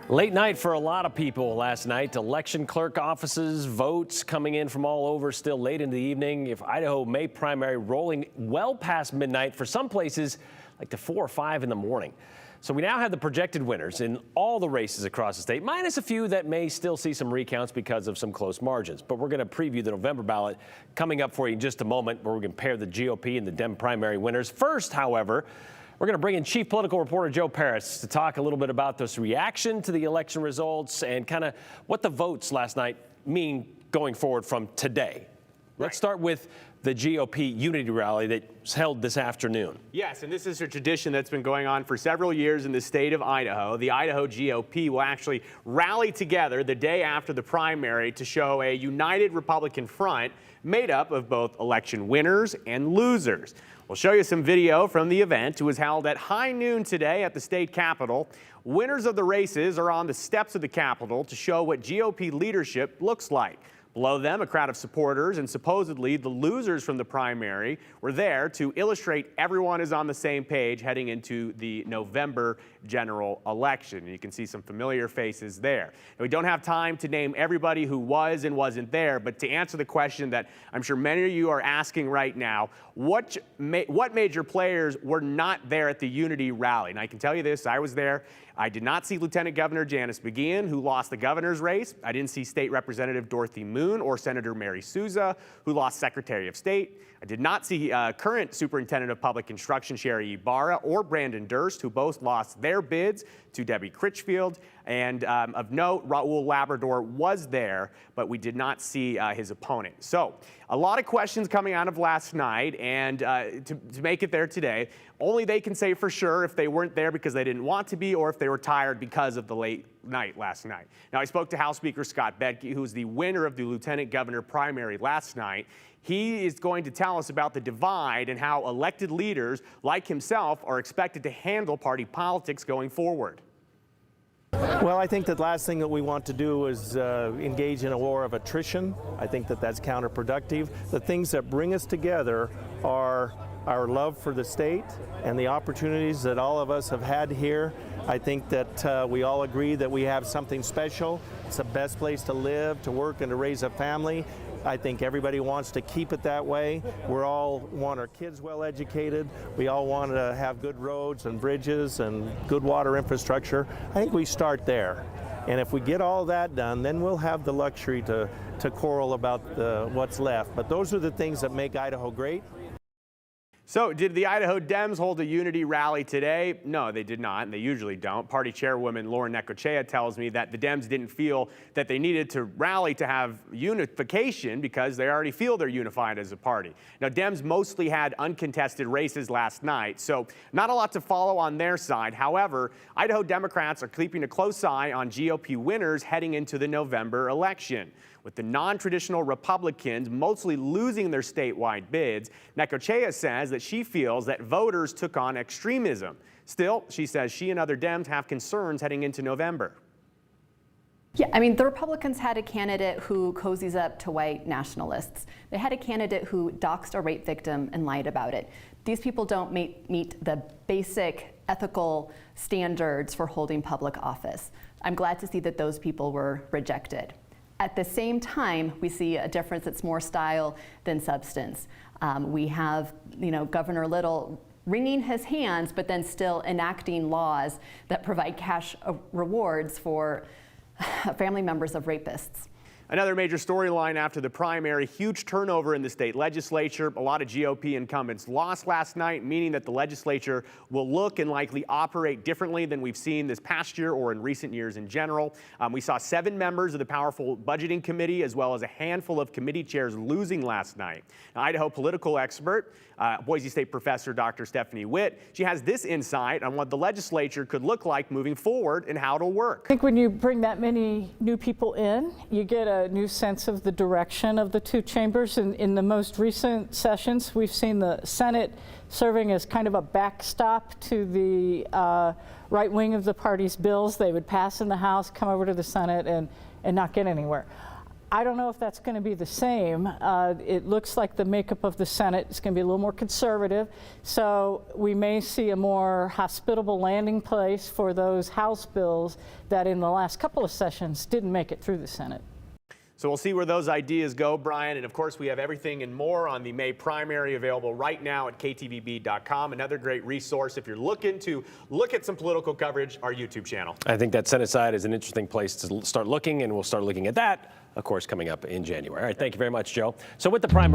Late night for a lot of people last night. Election clerk offices, votes coming in from all over still late in the evening. If Idaho May Primary rolling well past midnight, for some places like to 4 or 5 in the morning. So we now have the projected winners in all the races across the state, minus a few that may still see some recounts because of some close margins. But we're going to preview the November ballot coming up for you in just a moment, where we compare the GOP and the Dem primary winners. First, however, we're going to bring in chief political reporter Joe Parris to talk a little bit about this reaction to the election results and kind of what the votes last night mean going forward from today. Let's start with the GOP unity rally that's held this afternoon. Yes, and this is a tradition that's been going on for several years in the state of Idaho. The Idaho GOP will actually rally together the day after the primary to show a united Republican front made up of both election winners and losers. We'll show you some video from the event. It was held at high noon today at the state capitol. Winners of the races are on the steps of the Capitol to show what GOP leadership looks like. Below them, a crowd of supporters and supposedly the losers from the primary were there to illustrate everyone is on the same page heading into the November general election. You can see some familiar faces there. And we don't have time to name everybody who was and wasn't there, but to answer the question that I'm sure many of you are asking right now, what major players were not there at the unity rally? And I can tell you this, I was there. I did not see Lieutenant Governor Janice McGeehan, who lost the governor's race. I didn't see State Representative Dorothy Moon or Senator Mary Souza, who lost Secretary of State. I did not see current Superintendent of Public Instruction Sherry Ibarra or Brandon Durst, who both lost their bids to Debbie Critchfield. And of note, Raul Labrador was there, but we did not see his opponent. So a lot of questions coming out of last night, and to make it there today, only they can say for sure if they weren't there because they didn't want to be or if they were tired because of the late night last night. Now, I spoke to House Speaker Scott Bedke, who was the winner of the Lieutenant Governor primary last night. He is going to tell us about the divide and how elected leaders like himself are expected to handle party politics going forward. Well, I think that last thing that we want to do is engage in a war of attrition. I think that that's counterproductive. The things that bring us together are our love for the state and the opportunities that all of us have had here. I think that we all agree that we have something special. It's the best place to live, to work, and to raise a family. I think everybody wants to keep it that way. We all want our kids well educated. We all want to have good roads and bridges and good water infrastructure. I think we start there. And if we get all that done, then we'll have the luxury to quarrel about what's left. But those are the things that make Idaho great. So did the Idaho Dems hold a unity rally today? No, they did not, and they usually don't. Party chairwoman Lauren Necochea tells me that the Dems didn't feel that they needed to rally to have unification because they already feel they're unified as a party. Now, Dems mostly had uncontested races last night, so not a lot to follow on their side. However, Idaho Democrats are keeping a close eye on GOP winners heading into the November election. With the non-traditional Republicans mostly losing their statewide bids, Necochea says that she feels that voters took on extremism. Still, she says she and other Dems have concerns heading into November. Yeah, I mean, the Republicans had a candidate who cozies up to white nationalists. They had a candidate who doxed a rape victim and lied about it. These people don't meet the basic ethical standards for holding public office. I'm glad to see that those people were rejected. At the same time, we see a difference that's more style than substance. We have, Governor Little wringing his hands, but then still enacting laws that provide cash rewards for family members of rapists. Another major storyline after the primary, huge turnover in the state legislature. A lot of GOP incumbents lost last night, meaning that the legislature will look and likely operate differently than we've seen this past year or in recent years in general. We saw 7 members of the powerful budgeting committee as well as a handful of committee chairs losing last night. Now, Idaho political expert, Boise State professor Dr. Stephanie Witt, she has this insight on what the legislature could look like moving forward and how it'll work. I think when you bring that many new people in, you get a new sense of the direction of the two chambers. In the most recent sessions, we've seen the Senate serving as kind of a backstop to the right wing of the party's bills. They would pass in the House, come over to the Senate, and not get anywhere. I don't know if that's going to be the same. It looks like the makeup of the Senate is going to be a little more conservative, so we may see a more hospitable landing place for those House bills that in the last couple of sessions didn't make it through the Senate. So we'll see where those ideas go, Brian. And of course, we have everything and more on the May primary available right now at KTVB.com. Another great resource if you're looking to look at some political coverage, our YouTube channel. I think that Senate side is an interesting place to start looking, and we'll start looking at that, of course, coming up in January. All right, thank you very much, Joe. So with the primary.